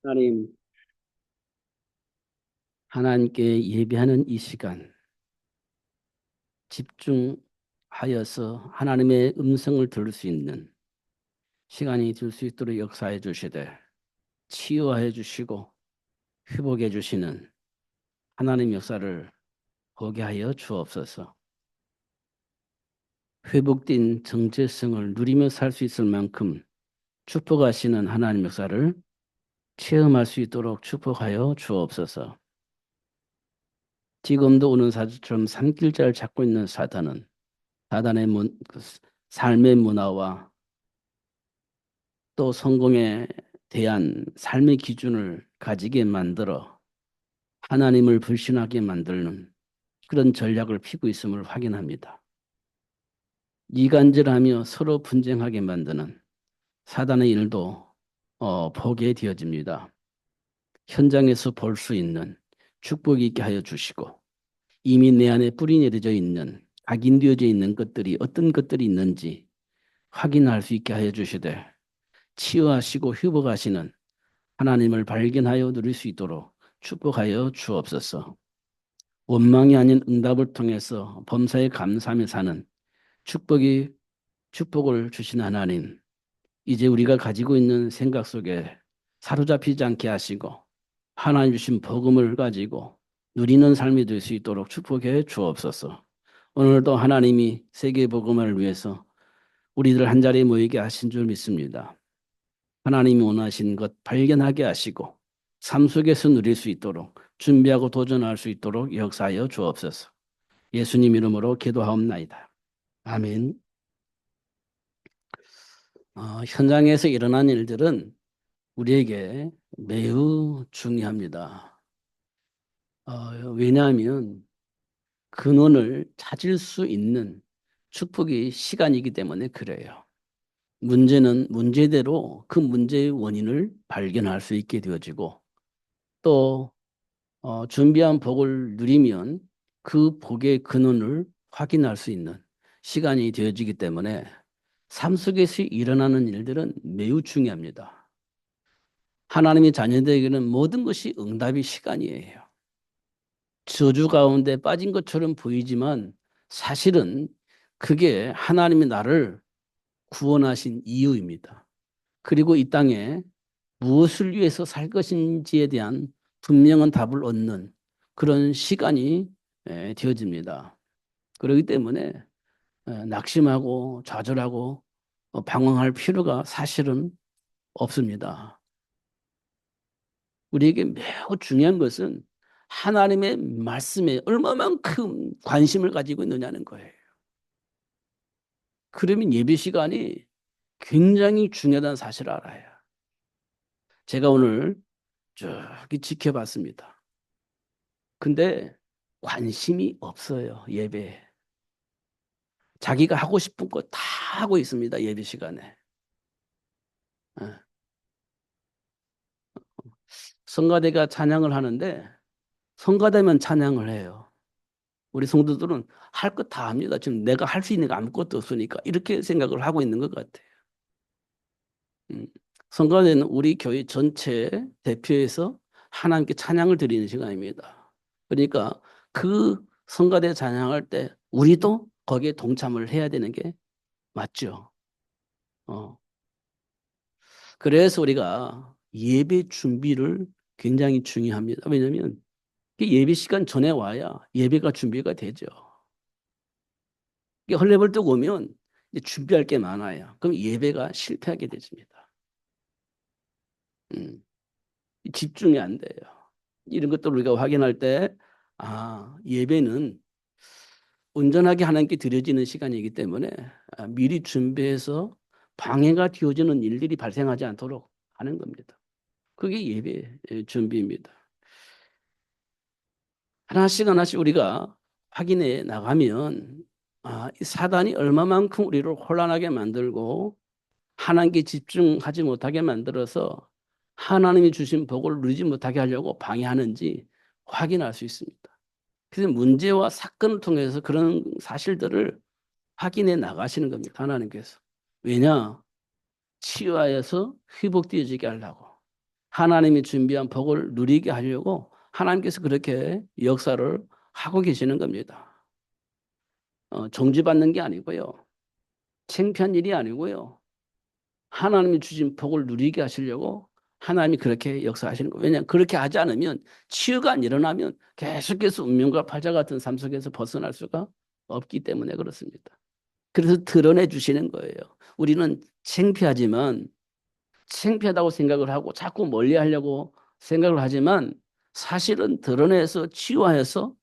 하나님, 하나님께 예배하는 이 시간, 집중하여서 하나님의 음성을 들을 수 있는 시간이 될 수 있도록 역사해 주시되, 치유해 주시고, 회복해 주시는 하나님 역사를 보게 하여 주옵소서. 회복된 정체성을 누리며 살 수 있을 만큼 축복하시는 하나님 역사를 체험할 수 있도록 축복하여 주옵소서. 지금도 오는 사주처럼 산길자를 찾고 있는 사단의 삶의 문화와 또 성공에 대한 삶의 기준을 가지게 만들어 하나님을 불신하게 만드는 그런 전략을 피고 있음을 확인합니다. 이간질하며 서로 분쟁하게 만드는 사단의 일도 보게 되어집니다. 현장에서 볼 수 있는 축복이 있게 하여 주시고 이미 내 안에 뿌리 내려져 있는 각인되어져 있는 것들이 어떤 것들이 있는지 확인할 수 있게 하여 주시되 치유하시고 회복하시는 하나님을 발견하여 누릴 수 있도록 축복하여 주옵소서. 원망이 아닌 응답을 통해서 범사에 감사하며 사는 축복을 주신 하나님, 이제 우리가 가지고 있는 생각 속에 사로잡히지 않게 하시고 하나님 주신 복음을 가지고 누리는 삶이 될 수 있도록 축복해 주옵소서. 오늘도 하나님이 세계 복음을 위해서 우리들 한자리에 모이게 하신 줄 믿습니다. 하나님이 원하신 것 발견하게 하시고 삶 속에서 누릴 수 있도록 준비하고 도전할 수 있도록 역사하여 주옵소서. 예수님 이름으로 기도하옵나이다. 아멘. 현장에서 일어난 일들은 우리에게 매우 중요합니다. 왜냐하면 근원을 찾을 수 있는 축복이 시간이기 때문에 그래요. 문제는 문제대로 그 문제의 원인을 발견할 수 있게 되어지고 또 준비한 복을 누리면 그 복의 근원을 확인할 수 있는 시간이 되어지기 때문에 삶 속에서 일어나는 일들은 매우 중요합니다. 하나님의 자녀들에게는 모든 것이 응답의 시간이에요. 저주 가운데 빠진 것처럼 보이지만 사실은 그게 하나님이 나를 구원하신 이유입니다. 그리고 이 땅에 무엇을 위해서 살 것인지에 대한 분명한 답을 얻는 그런 시간이 되어집니다. 그렇기 때문에 낙심하고 좌절하고 방황할 필요가 사실은 없습니다. 우리에게 매우 중요한 것은 하나님의 말씀에 얼마만큼 관심을 가지고 있느냐는 거예요. 그러면 예배 시간이 굉장히 중요하다는 사실을 알아요. 제가 오늘 쭉 지켜봤습니다. 근데 관심이 없어요, 예배에. 자기가 하고 싶은 거 다 하고 있습니다, 예배 시간에. 예. 성가대가 찬양을 하는데 성가대면 찬양을 해요. 우리 성도들은 할 것 다 합니다. 지금 내가 할 수 있는 게 아무것도 없으니까 이렇게 생각을 하고 있는 것 같아요. 성가대는 우리 교회 전체 대표해서 하나님께 찬양을 드리는 시간입니다. 그러니까 그 성가대 찬양할 때 우리도 거기에 동참을 해야 되는 게 맞죠. 어. 그래서 우리가 예배 준비를 굉장히 중요합니다. 왜냐하면 예배 시간 전에 와야 예배가 준비가 되죠. 헐레벌떡 오면 이제 준비할 게 많아요. 그럼 예배가 실패하게 되십니다. 음, 집중이 안 돼요. 이런 것들 우리가 확인할 때, 예배는 온전하게 하나님께 드려지는 시간이기 때문에 미리 준비해서 방해가 되어지는 일들이 발생하지 않도록 하는 겁니다. 그게 예배 준비입니다. 하나씩 하나씩 우리가 확인해 나가면 이 사단이 얼마만큼 우리를 혼란하게 만들고 하나님께 집중하지 못하게 만들어서 하나님이 주신 복을 누리지 못하게 하려고 방해하는지 확인할 수 있습니다. 그래서 문제와 사건을 통해서 그런 사실들을 확인해 나가시는 겁니다. 하나님께서. 왜냐? 치유하여서 회복되어지게 하려고. 하나님이 준비한 복을 누리게 하려고 하나님께서 그렇게 역사를 하고 계시는 겁니다. 정지받는 게 아니고요. 창피한 일이 아니고요. 하나님이 주신 복을 누리게 하시려고 하나님이 그렇게 역사하시는 거예요. 왜냐하면 그렇게 하지 않으면 치유가 안 일어나면 계속해서 운명과 팔자 같은 삶 속에서 벗어날 수가 없기 때문에 그렇습니다. 그래서 드러내 주시는 거예요. 우리는 창피하지만 창피하다고 생각을 하고 자꾸 멀리 하려고 생각을 하지만 사실은 드러내서 치유하여서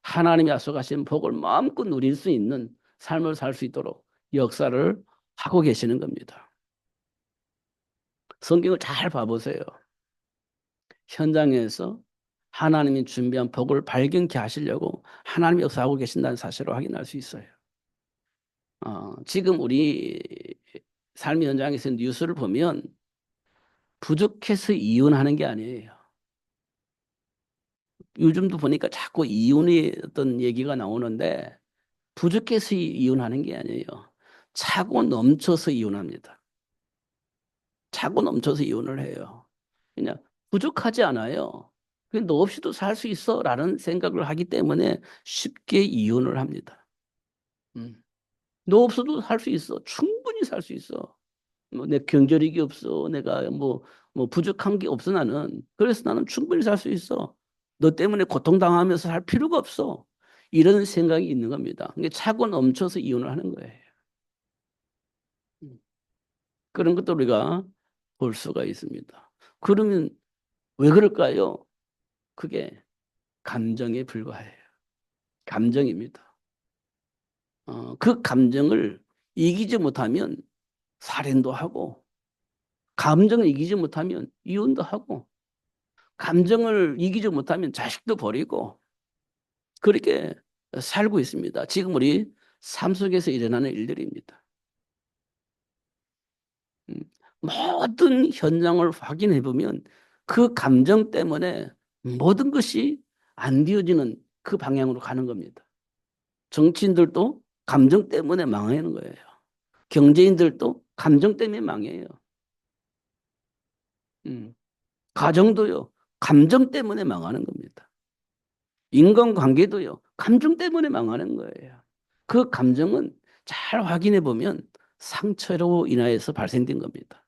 하나님이 약속하신 복을 마음껏 누릴 수 있는 삶을 살 수 있도록 역사를 하고 계시는 겁니다. 성경을 잘 봐보세요. 현장에서 하나님이 준비한 복을 발견케 하시려고 하나님이 역사하고 계신다는 사실을 확인할 수 있어요. 지금 우리 삶의 현장에서 뉴스를 보면 부족해서 이혼하는 게 아니에요. 요즘도 보니까 자꾸 이혼의 어떤 얘기가 나오는데 부족해서 이혼하는 게 아니에요. 차고 넘쳐서 이혼합니다. 차고 넘쳐서 이혼을 해요. 그냥 부족하지 않아요. 그냥 너 없이도 살 수 있어 라는 생각을 하기 때문에 쉽게 이혼을 합니다. 음. 너 없어도 살 수 있어. 충분히 살 수 있어. 뭐 내 경제력이 없어. 내가 뭐 부족한 게 없어 나는. 그래서 나는 충분히 살 수 있어. 너 때문에 고통당하면서 살 필요가 없어. 이런 생각이 있는 겁니다. 그게 차고 넘쳐서 이혼을 하는 거예요. 음. 그런 것도 우리가 볼 수가 있습니다. 그러면 왜 그럴까요? 그게 감정에 불과해요. 감정입니다. 그 감정을 이기지 못하면 살인도 하고, 감정을 이기지 못하면 이혼도 하고, 감정을 이기지 못하면 자식도 버리고, 그렇게 살고 있습니다. 지금 우리 삶 속에서 일어나는 일들입니다. 음, 모든 현장을 확인해 보면 그 감정 때문에 모든 것이 안 되어지는 그 방향으로 가는 겁니다. 정치인들도 감정 때문에 망하는 거예요. 경제인들도 감정 때문에 망해요. 음, 가정도요, 감정 때문에 망하는 겁니다. 인간관계도요, 감정 때문에 망하는 거예요. 그 감정은 잘 확인해 보면 상처로 인하여서 발생된 겁니다.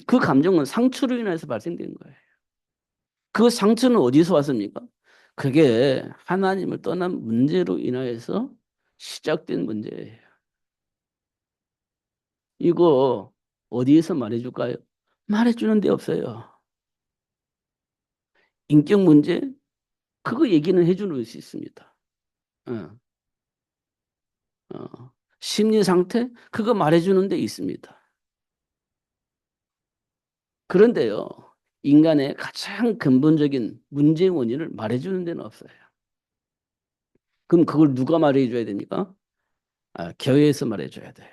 그 감정은 상처로 인해서 발생된 거예요. 그 상처는 어디서 왔습니까? 그게 하나님을 떠난 문제로 인하여서 시작된 문제예요. 이거 어디에서 말해줄까요? 말해주는 데 없어요. 인격 문제? 그거 얘기는 해주는 수 있습니다. 어, 어. 심리 상태? 그거 말해주는 데 있습니다. 그런데요, 인간의 가장 근본적인 문제의 원인을 말해주는 데는 없어요. 그럼 그걸 누가 말해줘야 됩니까? 교회에서 말해줘야 돼요.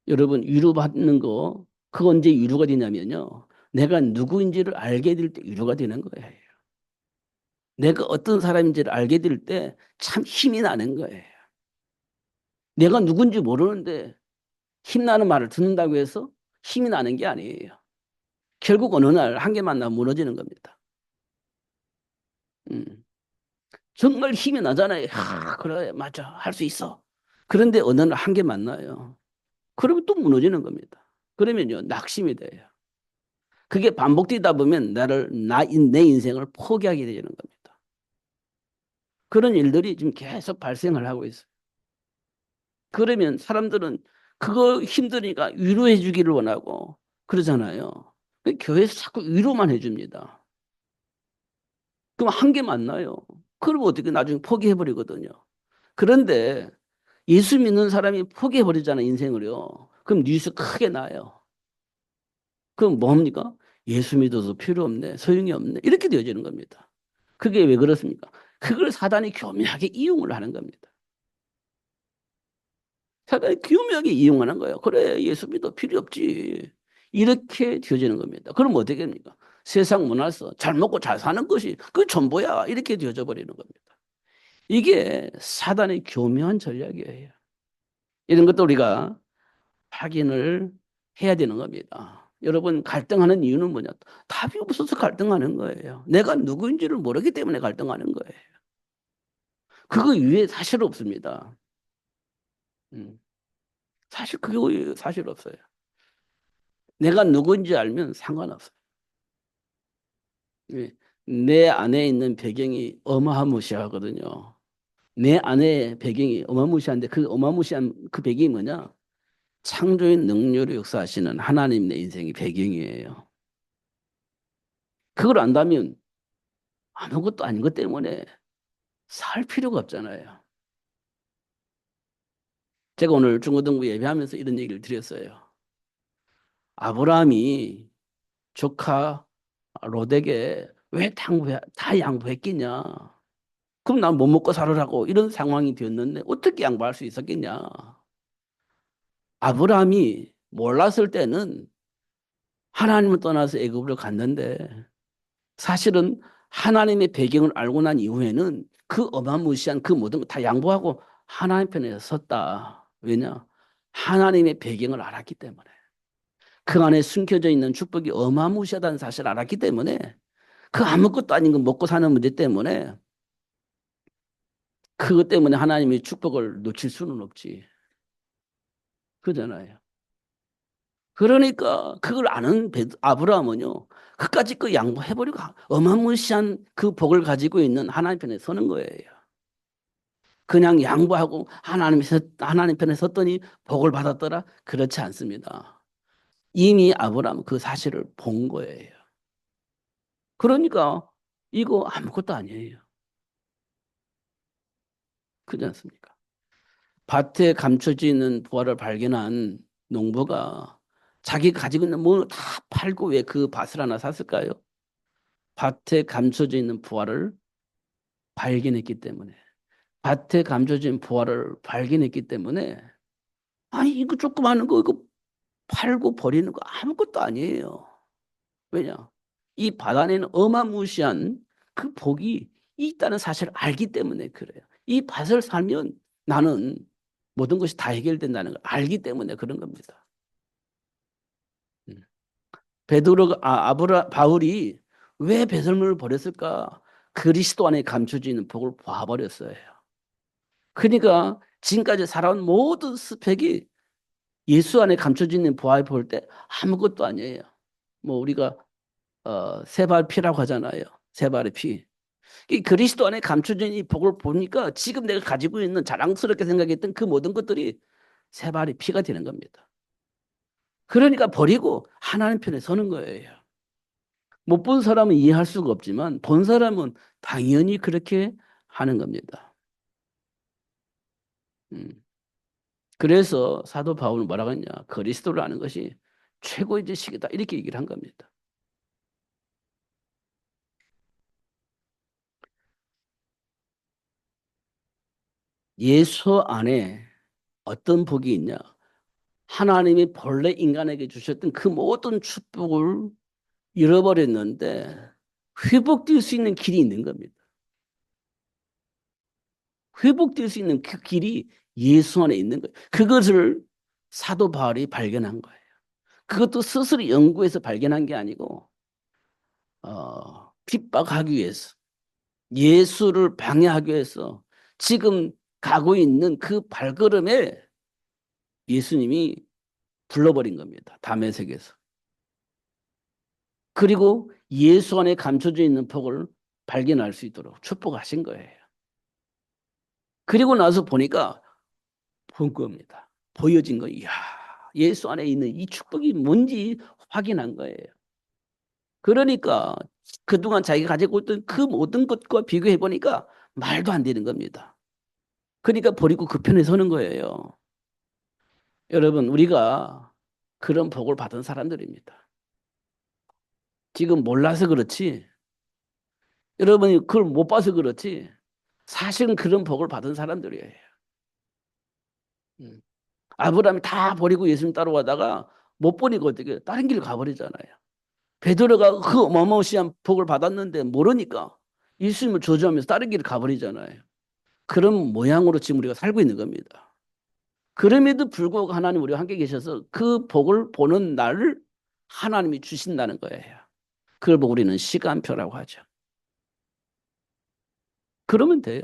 여러분, 위로받는 거, 그거 언제 위로가 되냐면요. 내가 누구인지를 알게 될 때 위로가 되는 거예요. 내가 어떤 사람인지를 알게 될 때 참 힘이 나는 거예요. 내가 누군지 모르는데 힘나는 말을 듣는다고 해서 힘이 나는 게 아니에요. 결국 어느 날 한 개 만나면 무너지는 겁니다. 음. 정말 힘이 나잖아요. 그래, 맞아. 할 수 있어. 그런데 어느 날 한 개 만나요. 그러면 또 무너지는 겁니다. 그러면요, 낙심이 돼요. 그게 반복되다 보면 내 인생을 포기하게 되는 겁니다. 그런 일들이 지금 계속 발생을 하고 있어요. 그러면 사람들은 그거 힘드니까 위로해 주기를 원하고 그러잖아요. 교회에서 자꾸 위로만 해줍니다. 그럼 한 개 만나요. 그럼 어떻게 나중에 포기해버리거든요. 그런데 예수 믿는 사람이 포기해버리잖아요, 인생을요. 그럼 뉴스 크게 나요. 그럼 뭡니까? 예수 믿어도 필요 없네, 소용이 없네. 이렇게 되어지는 겁니다. 그게 왜 그렇습니까? 그걸 사단이 교묘하게 이용을 하는 겁니다. 사단이 교묘하게 이용하는 거예요. 그래, 예수 믿어 필요 없지. 이렇게 되어지는 겁니다. 그럼 어떻게 됩니까? 세상 문화에서 잘 먹고 잘 사는 것이 그 전부야. 이렇게 되어져 버리는 겁니다. 이게 사단의 교묘한 전략이에요. 이런 것도 우리가 확인을 해야 되는 겁니다. 여러분, 갈등하는 이유는 뭐냐? 답이 없어서 갈등하는 거예요. 내가 누구인지를 모르기 때문에 갈등하는 거예요. 그거 이외에 사실 없습니다. 음, 사실 그거 이외에 사실 없어요. 내가 누구인지 알면 상관없어요. 예, 내 안에 있는 배경이 어마무시하거든요. 내 안에 배경이 어마무시한데 그 어마무시한 그 배경이 뭐냐? 창조의 능력을 역사하시는 하나님 내 인생의 배경이에요. 그걸 안다면 아무것도 아닌 것 때문에 살 필요가 없잖아요. 제가 오늘 중고등부 예배하면서 이런 얘기를 드렸어요. 아브라함이 조카 롯에게 왜 다 양보했겠냐? 그럼 난 못 먹고 살으라고 이런 상황이 되었는데 어떻게 양보할 수 있었겠냐? 아브라함이 몰랐을 때는 하나님을 떠나서 애굽으로 갔는데 사실은 하나님의 배경을 알고 난 이후에는 그 어마무시한 그 모든 거 다 양보하고 하나님 편에 섰다. 왜냐? 하나님의 배경을 알았기 때문에. 그 안에 숨겨져 있는 축복이 어마무시하다는 사실을 알았기 때문에 그 아무것도 아닌 거 먹고 사는 문제 때문에 그것 때문에 하나님의 축복을 놓칠 수는 없지. 그잖아요. 그러니까 그걸 아는 아브라함은요. 그까짓 거 양보해버리고 어마무시한 그 복을 가지고 있는 하나님 편에 서는 거예요. 그냥 양보하고 하나님 편에 섰더니 복을 받았더라? 그렇지 않습니다. 이미 아브라함은 그 사실을 본 거예요. 그러니까 이거 아무것도 아니에요. 그렇지 않습니까? 밭에 감춰져 있는 부활을 발견한 농부가 자기가 가지고 있는 뭐 다 팔고 왜 그 밭을 하나 샀을까요? 밭에 감춰져 있는 부활을 발견했기 때문에. 밭에 감춰진 부활을 발견했기 때문에 아니 이거 조그마한 거 이거 팔고 버리는 거 아무것도 아니에요. 왜냐? 이 밭 안에는 어마무시한 그 복이 있다는 사실을 알기 때문에 그래요. 이 밭을 살면 나는 모든 것이 다 해결된다는 걸 알기 때문에 그런 겁니다. 음. 바울이 왜 배설물을 버렸을까? 그리스도 안에 감춰져 있는 복을 봐버렸어요. 그러니까 지금까지 살아온 모든 스펙이 예수 안에 감춰져 있는 보아에 볼 때 아무것도 아니에요. 뭐 우리가 세발 피라고 하잖아요. 세발의 피. 이 그리스도 안에 감춰져 있는 이 복을 보니까 지금 내가 가지고 있는 자랑스럽게 생각했던 그 모든 것들이 세발의 피가 되는 겁니다. 그러니까 버리고 하나님 편에 서는 거예요. 못 본 사람은 이해할 수가 없지만 본 사람은 당연히 그렇게 하는 겁니다. 음. 그래서 사도 바울은 뭐라고 했냐? 그리스도를 아는 것이 최고의 지식이다. 이렇게 얘기를 한 겁니다. 예수 안에 어떤 복이 있냐? 하나님이 본래 인간에게 주셨던 그 모든 축복을 잃어버렸는데 회복될 수 있는 길이 있는 겁니다. 회복될 수 있는 그 길이 예수 안에 있는 거예요. 그것을 사도 바울이 발견한 거예요. 그것도 스스로 연구해서 발견한 게 아니고 핍박하기 위해서 예수를 방해하기 위해서 지금 가고 있는 그 발걸음에 예수님이 불러버린 겁니다. 담에색에서. 그리고 예수 안에 감춰져 있는 복을 발견할 수 있도록 축복하신 거예요. 그리고 나서 보니까 본 겁니다. 보여진 거, 이야, 예수 안에 있는 이 축복이 뭔지 확인한 거예요. 그러니까 그동안 자기가 가지고 있던 그 모든 것과 비교해 보니까 말도 안 되는 겁니다. 그러니까 버리고 그 편에 서는 거예요. 여러분, 우리가 그런 복을 받은 사람들입니다. 지금 몰라서 그렇지. 여러분이 그걸 못 봐서 그렇지. 사실은 그런 복을 받은 사람들이에요. 음. 아브라함이 다 버리고 예수님 따라가다가 못 보니까 어떻게 다른 길 가버리잖아요. 베드로가 그 어마무시한 복을 받았는데 모르니까 예수님을 저주하면서 다른 길을 가버리잖아요. 그런 모양으로 지금 우리가 살고 있는 겁니다. 그럼에도 불구하고 하나님 우리와 함께 계셔서 그 복을 보는 날을 하나님이 주신다는 거예요. 그걸 보고 우리는 시간표라고 하죠. 그러면 돼요.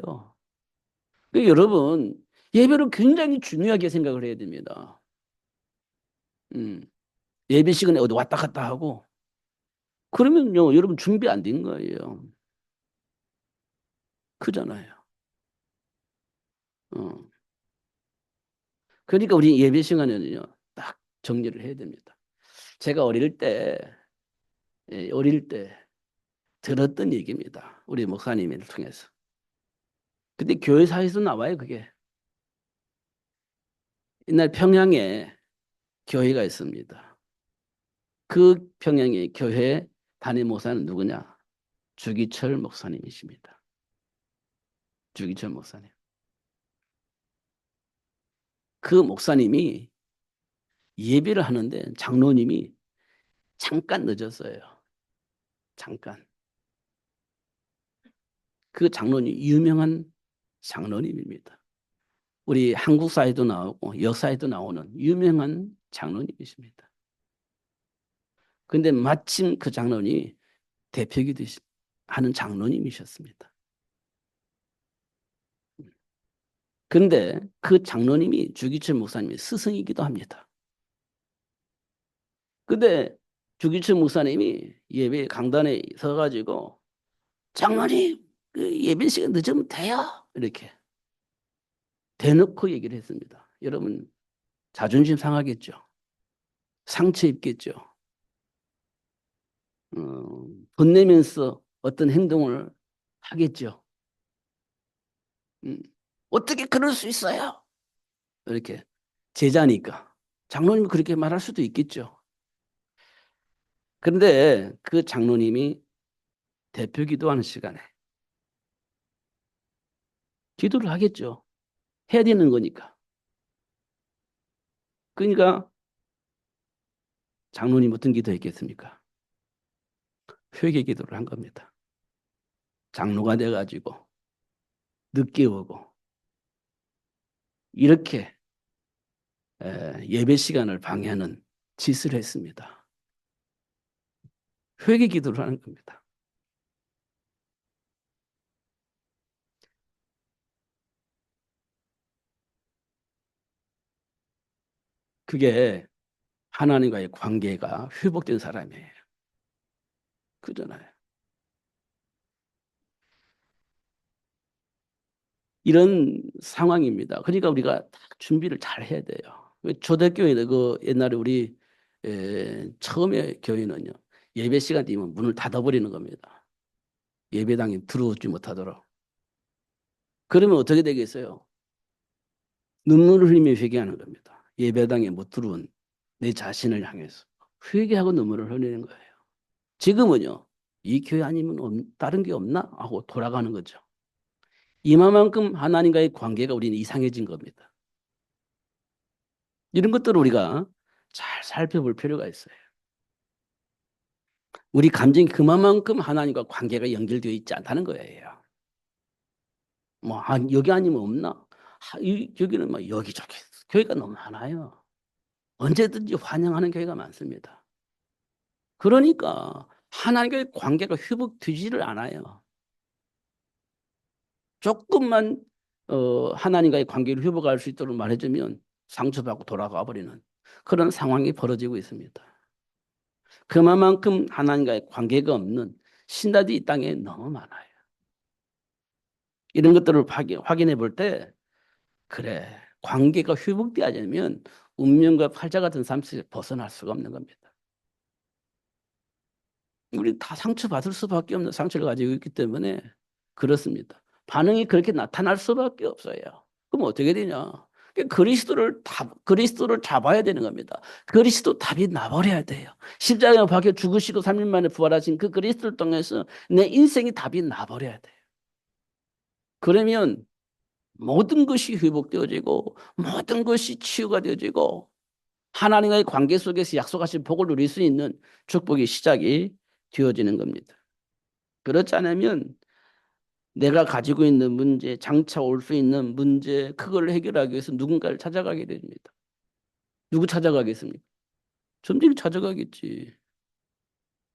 여러분, 예배를 굉장히 중요하게 생각을 해야 됩니다. 음, 예배 시간에 어디 왔다 갔다 하고, 그러면요, 여러분 준비 안 된 거예요. 그잖아요. 어. 그러니까 우리 예배 시간에는요, 딱 정리를 해야 됩니다. 제가 어릴 때 들었던 얘기입니다. 우리 목사님을 통해서. 근데 교회사에서 나와요, 그게. 옛날 평양에 교회가 있습니다. 그 평양의 교회 담임 목사는 누구냐? 주기철 목사님이십니다. 주기철 목사님. 그 목사님이 예배를 하는데 장로님이 잠깐 늦었어요. 잠깐. 그 장로님 유명한 장로님입니다. 우리 한국사에도 나오고 역사에도 나오는 유명한 장로님이십니다. 근데 마침 그 장로님이 대표기도 하는 장로님이셨습니다. 그런데 그 장로님이 주기철 목사님의 스승이기도 합니다. 근데 주기철 목사님이 예배 강단에 서가지고 장로님 그 예배 시간 늦으면 돼요. 이렇게 대놓고 얘기를 했습니다. 여러분 자존심 상하겠죠. 상처 입겠죠. 혼내면서 어떤 행동을 하겠죠. 음, 어떻게 그럴 수 있어요? 이렇게 제자니까 장로님이 그렇게 말할 수도 있겠죠. 그런데 그 장로님이 대표 기도하는 시간에 기도를 하겠죠. 해야 되는 거니까. 그러니까 장로님 어떤 기도했겠습니까? 회개 기도를 한 겁니다. 장로가 돼가지고 늦게 오고 이렇게 예배 시간을 방해하는 짓을 했습니다. 회개 기도를 하는 겁니다. 그게 하나님과의 관계가 회복된 사람이에요. 그잖아요. 이런 상황입니다. 그러니까 우리가 딱 준비를 잘 해야 돼요. 초대교회는 그 옛날에 우리 처음에 교회는요. 예배 시간 되면 문을 닫아버리는 겁니다. 예배당에 들어오지 못하도록. 그러면 어떻게 되겠어요? 눈물을 흘리며 회개하는 겁니다. 예배당에 못 들어온 내 자신을 향해서 회개하고 눈물을 흘리는 거예요. 지금은요. 이 교회 아니면 다른 게 없나? 하고 돌아가는 거죠. 이만큼 하나님과의 관계가 우리는 이상해진 겁니다. 이런 것들을 우리가 잘 살펴볼 필요가 있어요. 우리 감정이 그만큼 하나님과 관계가 연결되어 있지 않다는 거예요. 뭐, 여기 아니면 없나? 여기는 뭐 여기저기 교회가 너무 많아요. 언제든지 환영하는 교회가 많습니다. 그러니까 하나님과의 관계가 회복되지를 않아요. 조금만 하나님과의 관계를 회복할 수 있도록 말해주면 상처받고 돌아가 버리는 그런 상황이 벌어지고 있습니다. 그만큼 하나님과의 관계가 없는 신자들이 이 땅에 너무 많아요. 이런 것들을 확인해 볼 때, 그래, 관계가 회복되지 않으면 운명과 팔자 같은 삶에서 벗어날 수가 없는 겁니다. 우리 다 상처받을 수밖에 없는 상처를 가지고 있기 때문에 그렇습니다. 반응이 그렇게 나타날 수밖에 없어요. 그럼 어떻게 되냐? 그리스도를 잡아야 되는 겁니다. 그리스도 답이 나버려야 돼요. 십자가에 박혀 죽으시고 3일 만에 부활하신 그 그리스도를 통해서 내 인생이 답이 나버려야 돼요. 그러면 모든 것이 회복되어지고 모든 것이 치유가 되어지고 하나님과의 관계 속에서 약속하신 복을 누릴 수 있는 축복의 시작이 되어지는 겁니다. 그렇지 않으면 내가 가지고 있는 문제, 장차 올 수 있는 문제, 그걸 해결하기 위해서 누군가를 찾아가게 됩니다. 누구 찾아가겠습니까? 점쟁이 찾아가겠지.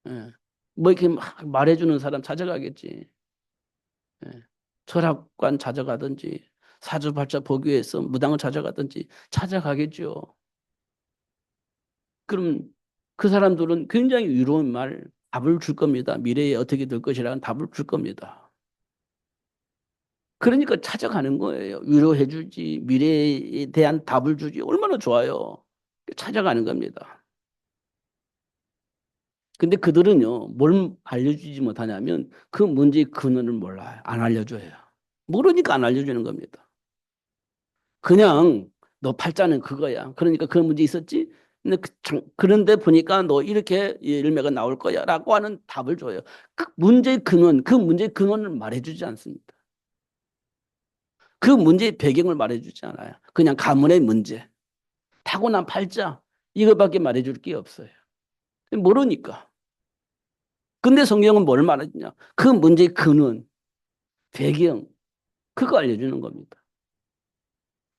예. 뭐 이렇게 막 말해주는 사람 찾아가겠지. 예. 철학관 찾아가든지, 사주팔자 보기 위해서 무당을 찾아가든지 찾아가겠죠. 그럼 그 사람들은 굉장히 위로운 말, 답을 줄 겁니다. 미래에 어떻게 될 것이라는 답을 줄 겁니다. 그러니까 찾아가는 거예요. 위로해 주지, 미래에 대한 답을 주지. 얼마나 좋아요. 찾아가는 겁니다. 근데 그들은요, 뭘 알려주지 못하냐면 그 문제의 근원을 몰라요. 안 알려줘요. 모르니까 안 알려주는 겁니다. 그냥 너 팔자는 그거야. 그러니까 그런 문제 있었지? 근데 그런데 보니까 너 이렇게 열매가 나올 거야. 라고 하는 답을 줘요. 그 문제의 근원, 그 문제의 근원을 말해주지 않습니다. 그 문제의 배경을 말해주지 않아요. 그냥 가문의 문제, 타고난 팔자, 이거밖에 말해줄 게 없어요. 모르니까. 근데 성경은 뭘 말하느냐? 그 문제의 근원, 배경, 그거 알려주는 겁니다.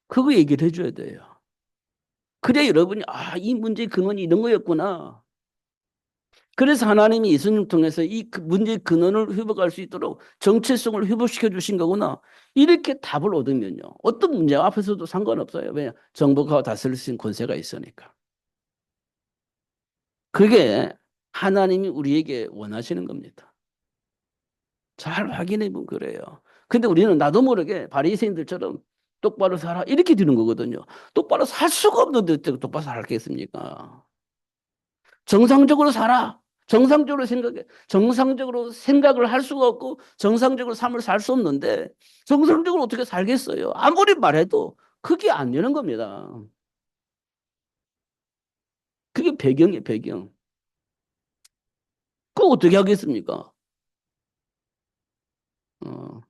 그거 얘기를 해줘야 돼요. 그래야 여러분이, 아, 이 문제의 근원이 이런 거였구나. 그래서 하나님이 예수님을 통해서 이 문제의 근원을 회복할 수 있도록 정체성을 회복시켜 주신 거구나. 이렇게 답을 얻으면요. 어떤 문제 앞에서도 상관없어요. 왜냐? 정복하고 다스릴 수 있는 권세가 있으니까. 그게 하나님이 우리에게 원하시는 겁니다. 잘 확인해 보면 그래요. 근데 우리는 나도 모르게 바리새인들처럼 똑바로 살아 이렇게 되는 거거든요. 똑바로 살 수가 없는데 어떻게 똑바로 살겠습니까? 정상적으로 살아. 정상적으로 생각해. 정상적으로 생각을 할 수가 없고 정상적으로 삶을 살 수 없는데 정상적으로 어떻게 살겠어요? 아무리 말해도 그게 안 되는 겁니다. 그게 배경이에요, 배경. 그거 어떻게 하겠습니까? 어,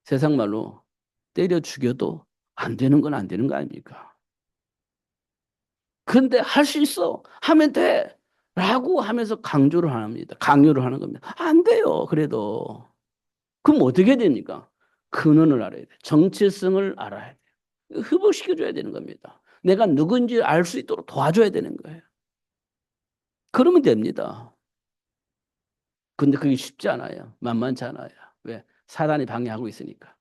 세상 말로 때려 죽여도 안 되는 건 안 되는 거 아닙니까? 그런데 할 수 있어. 하면 돼. 라고 하면서 강조를 합니다. 강요를 하는 겁니다. 안 돼요. 그래도. 그럼 어떻게 됩니까? 근원을 알아야 돼. 정체성을 알아야 돼. 회복시켜줘야 되는 겁니다. 내가 누군지 알 수 있도록 도와줘야 되는 거예요. 그러면 됩니다. 근데 그게 쉽지 않아요. 만만치 않아요. 왜? 사단이 방해하고 있으니까.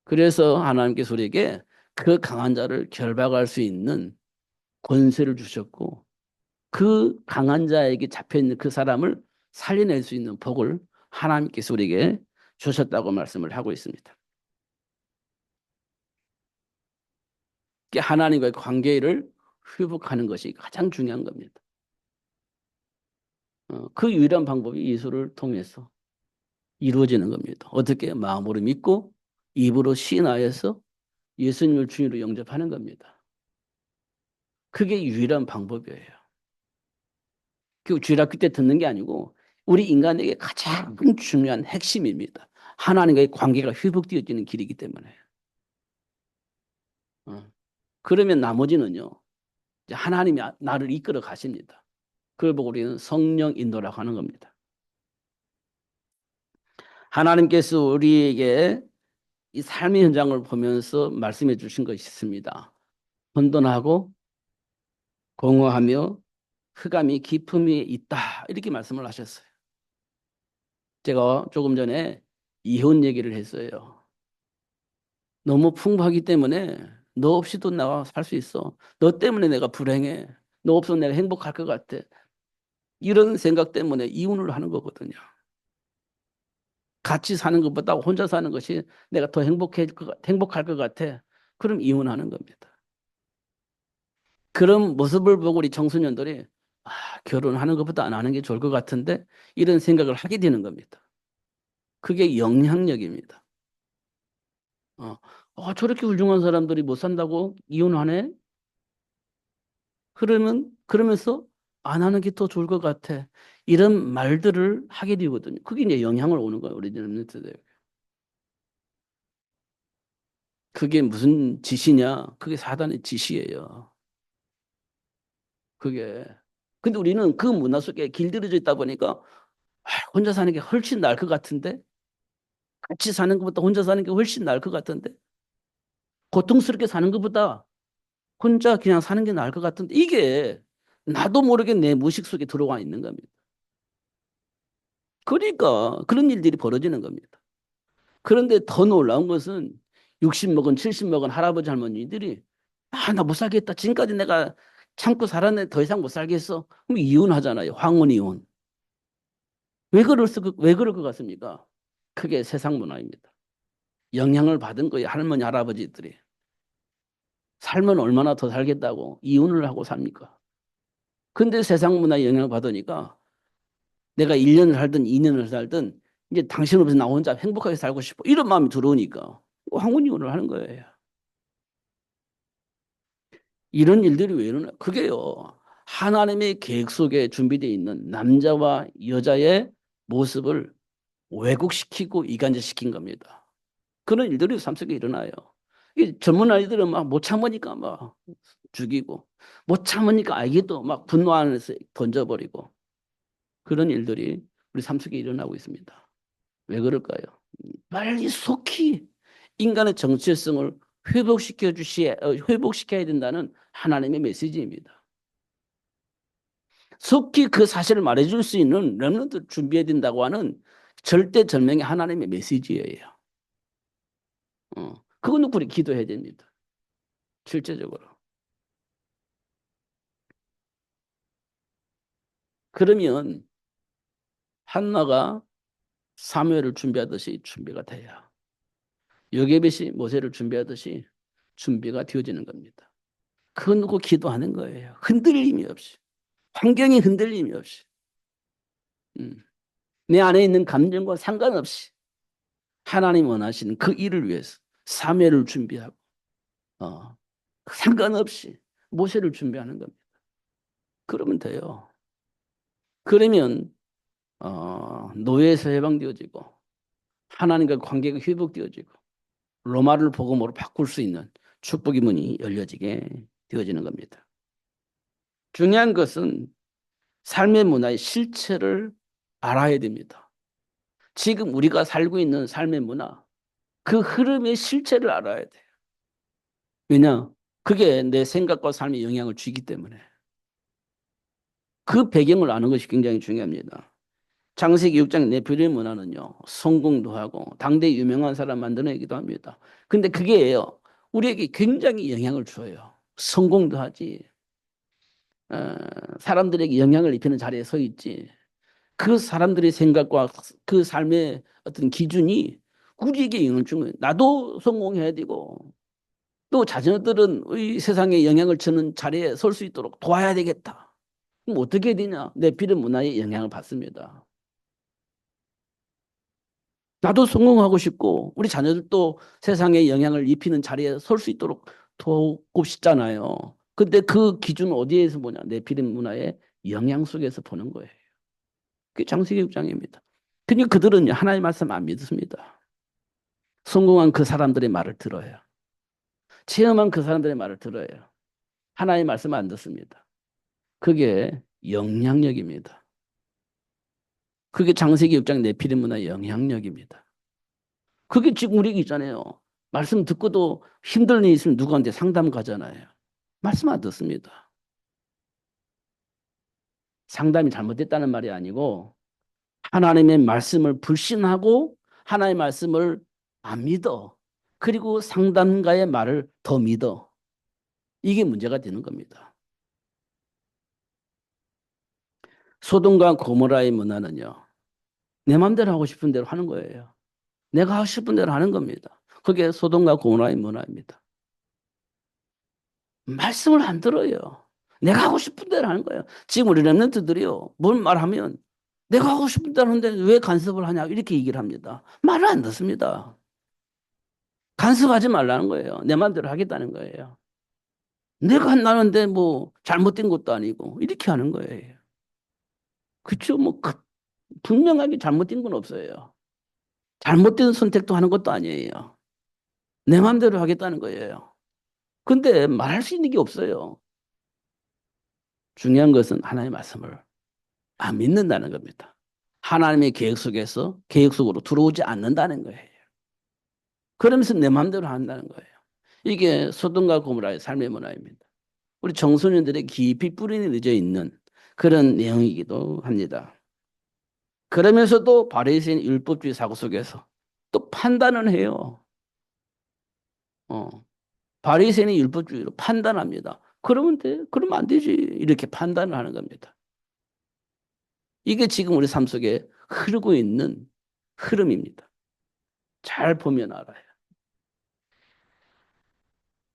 그래서 하나님께서 우리에게 그 강한 자를 결박할 수 있는 권세를 주셨고 그 강한 자에게 잡혀있는 그 사람을 살려낼 수 있는 복을 하나님께서 우리에게 주셨다고 말씀을 하고 있습니다. 하나님과의 관계를 회복하는 것이 가장 중요한 겁니다. 그 유일한 방법이 예수를 통해서 이루어지는 겁니다. 어떻게? 마음으로 믿고 입으로 시인하여서 예수님을 주님으로 영접하는 겁니다. 그게 유일한 방법이에요. 그 주일학교 때 듣는 게 아니고 우리 인간에게 가장 중요한 핵심입니다. 하나님과의 관계가 회복되어지는 길이기 때문에. 어. 그러면 나머지는요. 이제 하나님이 나를 이끌어 가십니다. 그걸 보고 우리는 성령 인도라고 하는 겁니다. 하나님께서 우리에게 이 삶의 현장을 보면서 말씀해 주신 것이 있습니다. 혼돈하고 공허하며 흑암이 깊음이 있다. 이렇게 말씀을 하셨어요. 제가 조금 전에 이혼 얘기를 했어요. 너무 풍부하기 때문에 너 없이도 내가 살 수 있어. 너 때문에 내가 불행해. 너 없으면 내가 행복할 것 같아. 이런 생각 때문에 이혼을 하는 거거든요. 같이 사는 것보다 혼자 사는 것이 내가 더 행복할 것 같아. 그럼 이혼하는 겁니다. 그런 모습을 보고 우리 청소년들이 아, 결혼하는 것보다 안 하는 게 좋을 것 같은데 이런 생각을 하게 되는 겁니다. 그게 영향력입니다. 저렇게 훌륭한 사람들이 못 산다고 이혼하네? 그러면서 안 하는 게 더 좋을 것 같아. 이런 말들을 하게 되거든요. 그게 이제 영향을 오는 거예요. 우리 랩런트들. 그게 무슨 짓이냐? 그게 사단의 짓이에요. 그게. 근데 우리는 그 문화 속에 길들여져 있다 보니까 혼자 사는 게 훨씬 나을 것 같은데 같이 사는 것보다 혼자 사는 게 훨씬 나을 것 같은데. 고통스럽게 사는 것보다 혼자 그냥 사는 게 나을 것 같은데. 이게 나도 모르게 내 무의식 속에 들어와 있는 겁니다. 그러니까 그런 일들이 벌어지는 겁니다. 그런데 더 놀라운 것은 60 먹은 70 먹은 할아버지 할머니들이 나 못 살겠다. 지금까지 내가 참고 살았는데 더 이상 못 살겠어. 그럼 이혼하잖아요. 황혼 이혼. 왜 그럴 것 같습니까? 그게 세상 문화입니다. 영향을 받은 거예요. 할머니, 할아버지들이. 살면 얼마나 더 살겠다고 이혼을 하고 삽니까? 근데 세상 문화에 영향을 받으니까 내가 1년을 살든 2년을 살든 이제 당신 없이 나 혼자 행복하게 살고 싶어. 이런 마음이 들어오니까 황혼 이혼을 하는 거예요. 이런 일들이 왜 일어나? 그게요. 하나님의 계획 속에 준비되어 있는 남자와 여자의 모습을 왜곡시키고 이간질시킨 겁니다. 그런 일들이 삶 속에 일어나요. 이 젊은 아이들은 막 못 참으니까 막 죽이고, 못 참으니까 아기도 막 분노 안에서 던져버리고, 그런 일들이 우리 삶 속에 일어나고 있습니다. 왜 그럴까요? 빨리 속히 인간의 정체성을 회복시켜야 된다는 하나님의 메시지입니다. 속히 그 사실을 말해줄 수 있는 렘넌트를 준비해야 된다고 하는 절대절명의 하나님의 메시지예요. 그거는 우리 기도해야 됩니다. 실제적으로. 그러면 한나가 사무엘을 준비하듯이 준비가 돼야 요게벳이 모세를 준비하듯이 준비가 되어지는 겁니다. 그거 놓고 기도하는 거예요. 흔들림이 없이. 환경이 흔들림이 없이. 음. 내 안에 있는 감정과 상관없이 하나님 원하시는 그 일을 위해서 사무엘을 준비하고 어, 상관없이 모세를 준비하는 겁니다. 그러면 돼요. 그러면 노예에서 해방되어지고 하나님과 관계가 회복되어지고 로마를 복음으로 바꿀 수 있는 축복의 문이 열려지게 되어지는 겁니다. 중요한 것은 삶의 문화의 실체를 알아야 됩니다. 지금 우리가 살고 있는 삶의 문화, 그 흐름의 실체를 알아야 돼요. 왜냐? 그게 내 생각과 삶에 영향을 주기 때문에. 그 배경을 아는 것이 굉장히 중요합니다. 창세기 6장 네피lim 문화는요, 성공도 하고 당대 유명한 사람 만들어내기도 합니다. 근데 그게요, 우리에게 굉장히 영향을 줘요. 성공도 하지, 어, 사람들에게 영향을 입히는 자리에 서 있지. 그 사람들의 생각과 그 삶의 어떤 기준이 우리에게 영향을 주는 거예요. 나도 성공해야 되고, 또 자녀들은 이 세상에 영향을 주는 자리에 설 수 있도록 도와야 되겠다. 그럼 어떻게 해야 되냐? 네피lim 문화에 영향을 받습니다. 나도 성공하고 싶고 우리 자녀들도 세상에 영향을 입히는 자리에 설 수 있도록 돕고 싶잖아요. 근데 그 기준은 어디에서 보냐? 네피림 문화의 영향 속에서 보는 거예요. 그게 창세기 6장입니다. 그러니까 그들은 하나님의 말씀 안 믿습니다. 성공한 그 사람들의 말을 들어요. 체험한 그 사람들의 말을 들어요. 하나님의 말씀 안 듣습니다. 그게 영향력입니다. 그게 창세기 6장 네피림 문화의 영향력입니다. 그게 지금 우리에게 있잖아요. 말씀 듣고도 힘든 일 있으면 누구한테 상담 가잖아요. 말씀 안 듣습니다. 상담이 잘못됐다는 말이 아니고 하나님의 말씀을 불신하고 하나님의 말씀을 안 믿어. 그리고 상담가의 말을 더 믿어. 이게 문제가 되는 겁니다. 소돔과 고모라의 문화는요. 내 마음대로 하고 싶은 대로 하는 거예요. 내가 하고 싶은 대로 하는 겁니다. 그게 소돔과 고모라의 문화입니다. 말씀을 안 들어요. 내가 하고 싶은 대로 하는 거예요. 지금 우리 랩런트들이요. 뭘 말하면 내가 하고 싶은 대로 하는데 왜 간섭을 하냐 이렇게 얘기를 합니다. 말을 안 듣습니다. 간섭하지 말라는 거예요. 내 마음대로 하겠다는 거예요. 내가 한다는데 뭐 잘못된 것도 아니고 이렇게 하는 거예요. 그렇죠? 뭐 분명하게 잘못된 건 없어요. 잘못된 선택도 하는 것도 아니에요. 내 마음대로 하겠다는 거예요. 근데 말할 수 있는 게 없어요. 중요한 것은 하나님의 말씀을 안 믿는다는 겁니다. 하나님의 계획 속에서 계획 속으로 들어오지 않는다는 거예요. 그러면서 내 마음대로 한다는 거예요. 이게 소돔과 고모라의 삶의 문화입니다. 우리 청소년들의 깊이 뿌리 내려져 있는 그런 내용이기도 합니다. 그러면서도 바리새인 율법주의 사고 속에서 또 판단을 해요. 어. 바리새인이 율법주의로 판단합니다. 그러면 돼? 그러면 안 되지. 이렇게 판단을 하는 겁니다. 이게 지금 우리 삶 속에 흐르고 있는 흐름입니다. 잘 보면 알아요.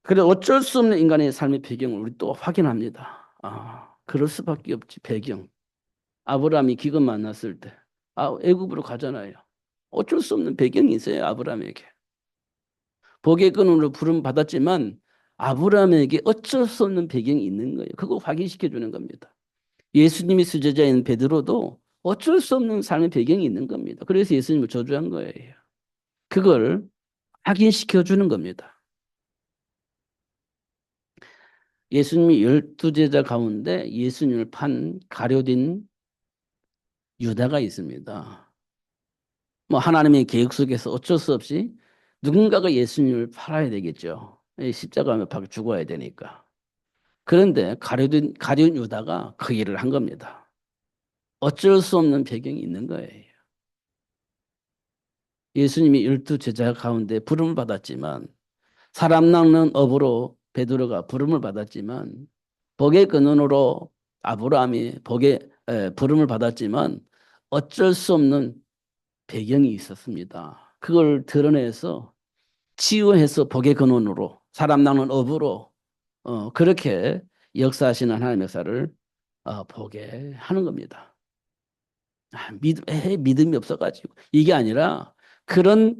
그래 어쩔 수 없는 인간의 삶의 배경을 우리 또 확인합니다. 아, 그럴 수밖에 없지. 배경. 아브라함이 기근 만났을 때, 애굽으로 가잖아요. 어쩔 수 없는 배경이 있어요. 아브라함에게. 복의 근원으로 부름 받았지만 아브라함에게 어쩔 수 없는 배경이 있는 거예요. 그거 확인시켜 주는 겁니다. 예수님이 수제자인 베드로도 어쩔 수 없는 삶의 배경이 있는 겁니다. 그래서 예수님을 저주한 거예요. 그걸 확인시켜 주는 겁니다. 예수님이 12제자 가운데 예수님을 판 가룟인 유다가 있습니다. 뭐 하나님의 계획 속에서 어쩔 수 없이 누군가가 예수님을 팔아야 되겠죠. 십자가에 박혀 죽어야 되니까. 그런데 가룟 유다가 그 일을 한 겁니다. 어쩔 수 없는 배경이 있는 거예요. 예수님이 12제자 가운데 부름을 받았지만 사람 낚는 업으로 베드로가 부름을 받았지만 복의 근원으로 아브라함이 부름을 받았지만 어쩔 수 없는 배경이 있었습니다. 그걸 드러내서 치유해서 복의 근원으로 사람 낚는 업으로 그렇게 역사하시는 하나님의 역사를 보게 하는 겁니다. 믿음이 없어가지고 이게 아니라 그런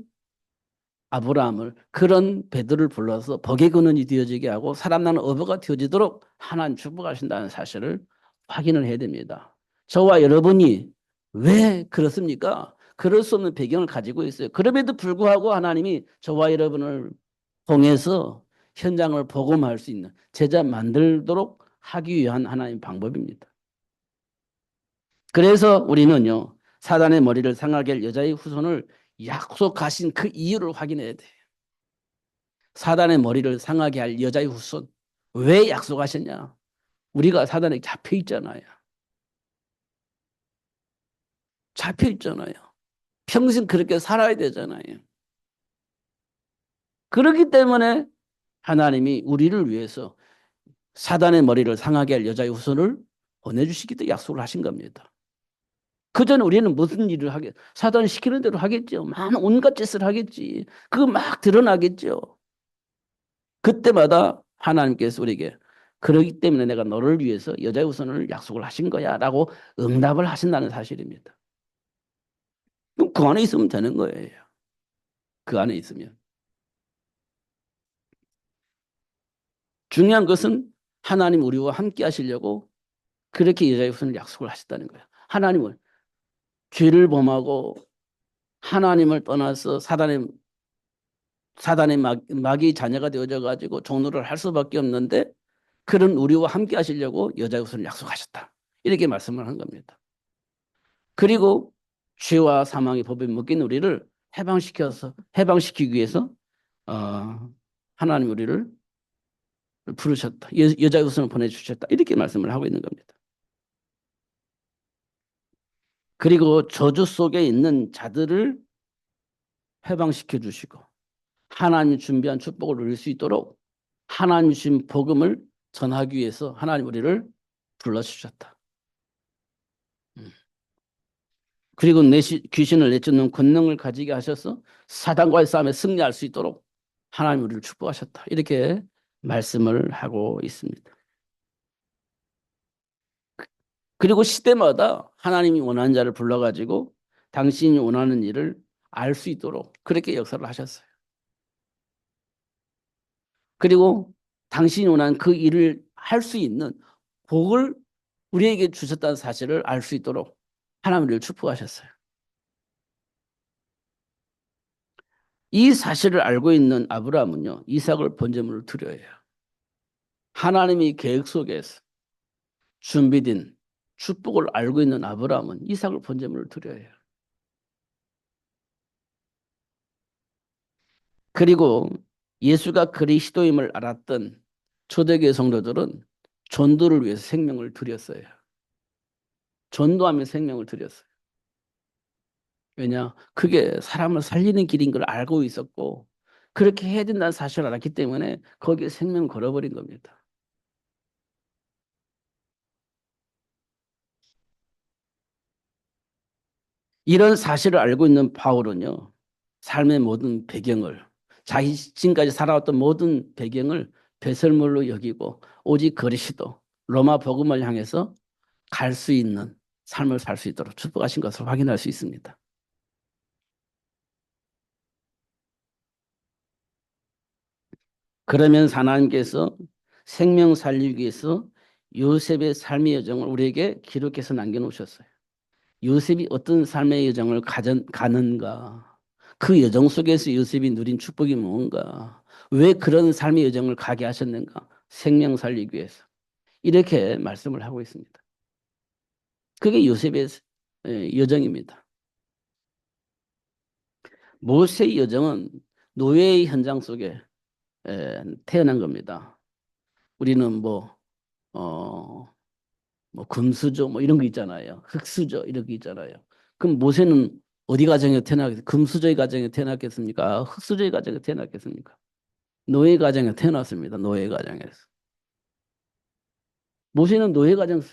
아브라함을 그런 베드로를 불러서 복의 근원이 되어지게 하고 사람 나는 어부가 되어지도록 하나님 축복하신다는 사실을 확인을 해야 됩니다. 저와 여러분이 왜 그렇습니까? 그럴 수 없는 배경을 가지고 있어요. 그럼에도 불구하고 하나님이 저와 여러분을 통해서 현장을 복음할 수 있는 제자 만들도록 하기 위한 하나님 방법입니다. 그래서 우리는요, 사단의 머리를 상하게 할 여자의 후손을 약속하신 그 이유를 확인해야 돼요. 사단의 머리를 상하게 할 여자의 후손. 왜 약속하셨냐? 우리가 사단에 잡혀 있잖아요. 잡혀 있잖아요. 평생 그렇게 살아야 되잖아요. 그렇기 때문에 하나님이 우리를 위해서 사단의 머리를 상하게 할 여자의 후손을 보내주시기도 약속을 하신 겁니다. 그 전에 우리는 무슨 일을 사단이 시키는 대로 하겠죠. 많은 온갖 짓을 하겠지. 그거 막 드러나겠죠. 그때마다 하나님께서 우리에게 그러기 때문에 내가 너를 위해서 여자의 후손을 약속을 하신 거야 라고 응답을 하신다는 사실입니다. 그럼 그 안에 있으면 되는 거예요. 그 안에 있으면. 중요한 것은 하나님 우리와 함께 하시려고 그렇게 여자의 후손을 약속을 하셨다는 거예요. 하나님은 죄를 범하고 하나님을 떠나서 사단의 마귀 자녀가 되어져 가지고 종노를 할 수밖에 없는데 그런 우리와 함께 하시려고 여자의 후손을 약속하셨다. 이렇게 말씀을 한 겁니다. 그리고 죄와 사망의 법에 묶인 우리를 해방시키기 위해서 하나님 우리를 부르셨다. 여자의 후손을 보내주셨다. 이렇게 말씀을 하고 있는 겁니다. 그리고 저주 속에 있는 자들을 해방시켜 주시고 하나님 준비한 축복을 누릴 수 있도록 하나님 주신 복음을 전하기 위해서 하나님 우리를 불러주셨다. 그리고 귀신을 내쫓는 권능을 가지게 하셔서 사단과의 싸움에 승리할 수 있도록 하나님 우리를 축복하셨다. 이렇게 말씀을 하고 있습니다. 그리고 시대마다 하나님이 원하는 자를 불러가지고 당신이 원하는 일을 알 수 있도록 그렇게 역사를 하셨어요. 그리고 당신이 원하는 그 일을 할 수 있는 복을 우리에게 주셨다는 사실을 알 수 있도록 하나님 우리를 축복하셨어요. 이 사실을 알고 있는 아브라함은요, 이삭을 번제물로 드려야 해요. 하나님이 계획 속에서 준비된 축복을 알고 있는 아브라함은 이삭을 번제물로 드려야 해요. 그리고 예수가 그리스도임을 알았던 초대교회 성도들은 전도를 위해서 생명을 드렸어요. 전도하며 생명을 드렸어요. 왜냐? 그게 사람을 살리는 길인 걸 알고 있었고 그렇게 해야 된다는 사실을 알았기 때문에 거기에 생명을 걸어버린 겁니다. 이런 사실을 알고 있는 바울은요. 삶의 모든 배경을 자기 지금까지 살아왔던 모든 배경을 배설물로 여기고 오직 그리스도 로마 복음을 향해서 갈 수 있는 삶을 살 수 있도록 축복하신 것을 확인할 수 있습니다. 그러면서 하나님께서 생명 살리기 위해서 요셉의 삶의 여정을 우리에게 기록해서 남겨놓으셨어요. 요셉이 어떤 삶의 여정을 가는가? 그 여정 속에서 요셉이 누린 축복이 뭔가? 왜 그런 삶의 여정을 가게 하셨는가? 생명 살리기 위해서. 이렇게 말씀을 하고 있습니다. 그게 요셉의 여정입니다. 모세의 여정은 노예의 현장 속에 태어난 겁니다. 우리는 어, 금수저 이런 거 있잖아요. 흙수저 이런 거 있잖아요. 그럼 모세는 어디 가정에 태어났겠습니까? 금수저의 가정에 태어났겠습니까? 흙수저의 가정에 태어났겠습니까? 노예 가정에 태어났습니다. 노예 가정에서. 모세는 노예 가정에서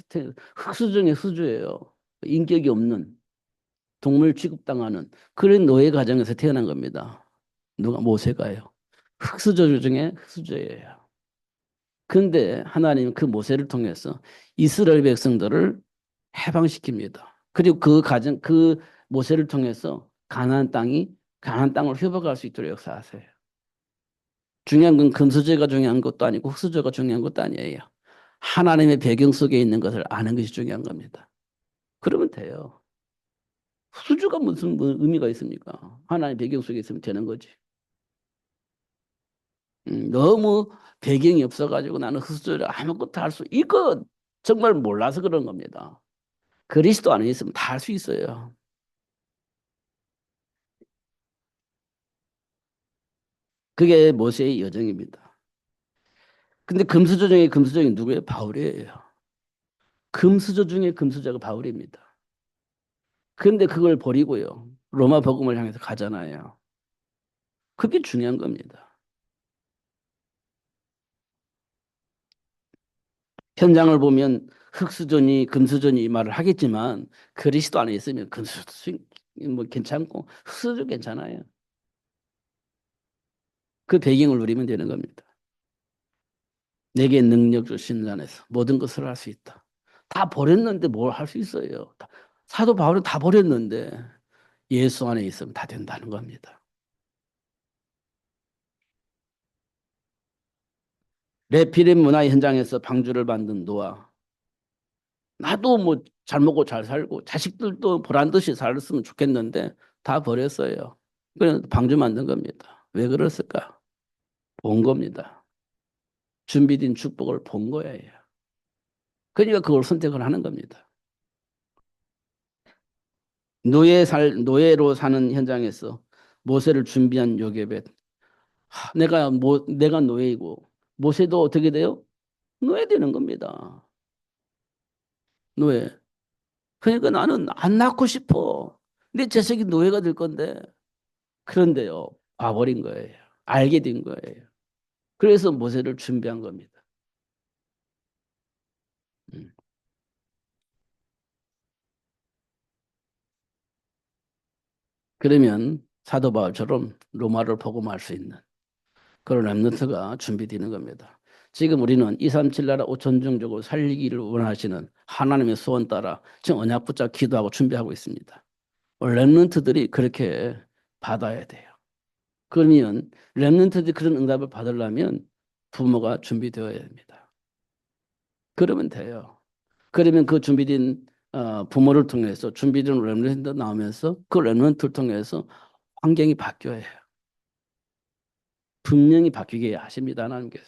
흙수저 중에 수저예요. 인격이 없는 동물 취급당하는 그런 노예 가정에서 태어난 겁니다. 누가 모세가요. 흙수저 중에 흙수저예요. 그런데 하나님은 그 모세를 통해서 이스라엘 백성들을 해방시킵니다. 그리고 그 모세를 통해서 가나안 땅을 회복할 수 있도록 역사하세요. 중요한 건 금수저가 중요한 것도 아니고 흙수저가 중요한 것도 아니에요. 하나님의 배경 속에 있는 것을 아는 것이 중요한 겁니다. 그러면 돼요. 흙수저가 무슨 의미가 있습니까? 하나님의 배경 속에 있으면 되는 거지. 너무 배경이 없어가지고 나는 흙수저를 아무것도 할 수, 이거 정말 몰라서 그런 겁니다. 그리스도 안에 있으면 다 할 수 있어요. 그게 모세의 여정입니다. 근데 금수저 중에 금수저가 누구예요? 바울이에요. 금수저 중에 금수저가 바울입니다. 그런데 그걸 버리고요. 로마 복음을 향해서 가잖아요. 그게 중요한 겁니다. 현장을 보면 흙수저니 금수저니 이 말을 하겠지만 그리스도 안에 있으면 금수저 괜찮고 흙수저 괜찮아요. 그 배경을 누리면 되는 겁니다. 내게 능력 주신 자에서 모든 것을 할 수 있다. 다 버렸는데 뭘 할 수 있어요. 사도 바울은 다 버렸는데 예수 안에 있으면 다 된다는 겁니다. 레필의 문화 현장에서 방주를 만든 노아. 나도 뭐 잘 먹고 잘 살고 자식들도 보란 듯이 살았으면 좋겠는데 다 버렸어요. 그래서 방주 만든 겁니다. 왜 그랬을까? 본 겁니다. 준비된 축복을 본 거예요. 그러니까 그걸 선택을 하는 겁니다. 노예로 사는 현장에서 모세를 준비한 요게벳. 내가 노예이고 모세도 어떻게 돼요? 노예 되는 겁니다. 노예. 그러니까 나는 안 낳고 싶어. 내 자식이 노예가 될 건데. 그런데요, 봐버린 거예요. 알게 된 거예요. 그래서 모세를 준비한 겁니다. 음. 그러면 사도 바울처럼 로마를 복음할 수 있는 그런 렘넌트가 준비되는 겁니다. 지금 우리는 237 나라 5천 종족을 살리기를 원하시는 하나님의 소원 따라 지금 언약 붙잡 기도하고 준비하고 있습니다. 렘넌트들이 그렇게 받아야 돼요. 그러면 렘넌트들이 그런 응답을 받으려면 부모가 준비되어야 됩니다. 그러면 돼요. 그러면 그 준비된 부모를 통해서 준비된 렘넌트 나오면서 그 렘넌트를 통해서 환경이 바뀌어야 해요. 분명히 바뀌게 하십니다. 하나님께서.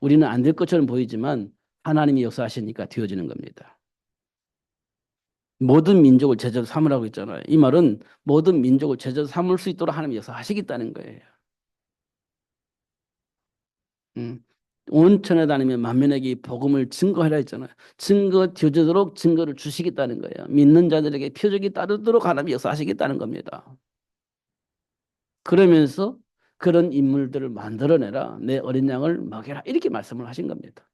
우리는 안 될 것처럼 보이지만 하나님이 역사하시니까 되어지는 겁니다. 모든 민족을 제자로 삼으라고 했잖아요. 이 말은 모든 민족을 제자로 삼을 수 있도록 하나님이 역사하시겠다는 거예요. 음. 온천에 다니면 만민에게 이 복음을 증거하라 했잖아요. 증거 되도록 증거를 주시겠다는 거예요. 믿는 자들에게 표적이 따르도록 하나님이 역사하시겠다는 겁니다. 그러면서 그런 인물들을 만들어내라. 내 어린 양을 먹여라. 이렇게 말씀을 하신 겁니다.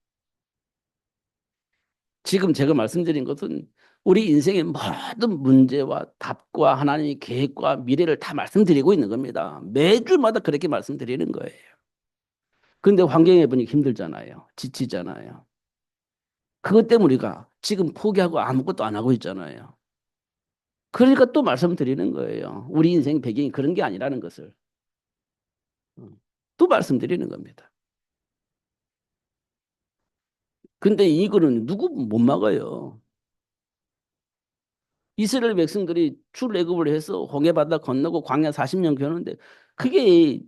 지금 제가 말씀드린 것은 우리 인생의 모든 문제와 답과 하나님의 계획과 미래를 다 말씀드리고 있는 겁니다. 매주마다 그렇게 말씀드리는 거예요. 그런데 환경에 보니 힘들잖아요. 지치잖아요. 그것 때문에 우리가 지금 포기하고 아무것도 안 하고 있잖아요. 그러니까 또 말씀드리는 거예요. 우리 인생 배경이 그런 게 아니라는 것을. 또 말씀드리는 겁니다. 근데 이거는 누구 못 막아요. 이스라엘 백성들이 출애굽을 해서 홍해바다 건너고 광야 40년 겨누는데 그게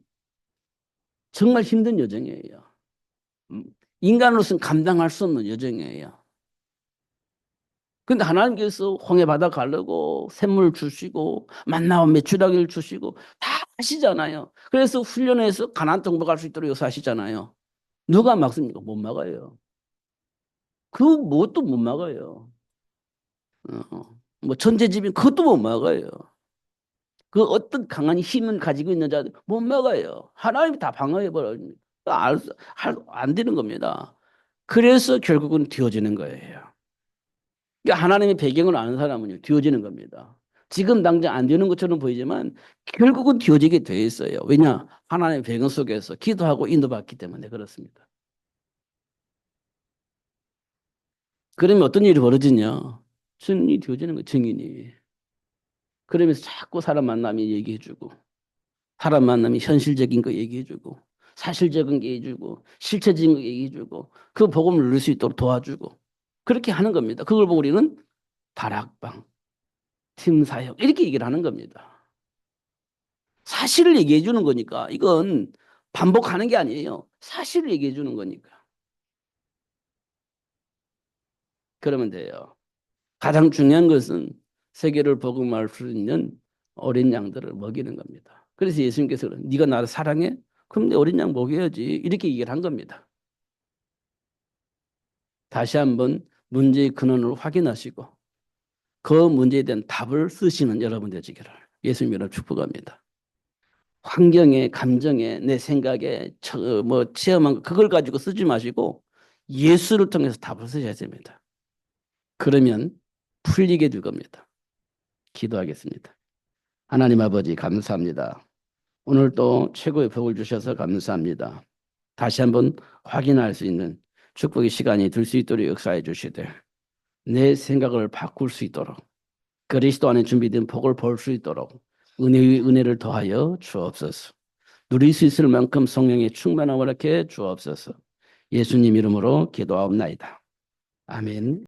정말 힘든 여정이에요. 음, 인간으로서는 감당할 수 없는 여정이에요. 근데 하나님께서 홍해바다 가르고 샘물 주시고 만나와 메추라기를 주시고 다 하시잖아요. 그래서 훈련해서 가나안 정복 갈 수 있도록 역사하시잖아요. 누가 막습니까? 못 막아요. 그 뭣도 못 막아요. 뭐 천재지변 그것도 못 막아요. 그 어떤 강한 힘을 가지고 있는 자들 못 막아요. 하나님이 다 방어해 버립니다. 안 되는 겁니다. 그래서 결국은 뒤어지는 거예요. 그러니까 하나님의 배경을 아는 사람은요, 뒤어지는 겁니다. 지금 당장 안 되는 것처럼 보이지만 결국은 뒤어지게 돼 있어요. 왜냐? 하나님의 배경 속에서 기도하고 인도받기 때문에 그렇습니다. 그러면 어떤 일이 벌어지냐? 증인이 뒤어지는 거예요, 증인이. 그러면서 자꾸 사람 만나면 얘기해주고, 사람 만나면 현실적인 거 얘기해주고, 사실적인 거 얘기해주고, 실체적인 거 얘기해주고, 그 복음을 누릴 수 있도록 도와주고, 그렇게 하는 겁니다. 그걸 보고 우리는 다락방, 팀사역, 이렇게 얘기를 하는 겁니다. 사실을 얘기해 주는 거니까 이건 반복하는 게 아니에요. 사실을 얘기해 주는 거니까. 그러면 돼요. 가장 중요한 것은 세계를 복음할 수 있는 어린 양들을 먹이는 겁니다. 그래서 예수님께서 네가 나를 사랑해? 그럼 내 어린 양 먹여야지. 이렇게 얘기를 한 겁니다. 다시 한번 문제의 근원을 확인하시고 그 문제에 대한 답을 쓰시는 여러분 되시기를 예수님으로 축복합니다. 환경에, 감정에, 내 생각에, 뭐, 체험한 그걸 가지고 쓰지 마시고 예수를 통해서 답을 쓰셔야 됩니다. 그러면 풀리게 될 겁니다. 기도하겠습니다. 하나님 아버지, 감사합니다. 오늘 또 최고의 복을 주셔서 감사합니다. 다시 한번 확인할 수 있는 축복의 시간이 될 수 있도록 역사해 주시되 내 생각을 바꿀 수 있도록 그리스도 안에 준비된 복을 볼 수 있도록 은혜의 은혜를 더하여 주옵소서. 누릴 수 있을 만큼 성령의 충만함을 이렇게 주옵소서. 예수님 이름으로 기도하옵나이다. 아멘.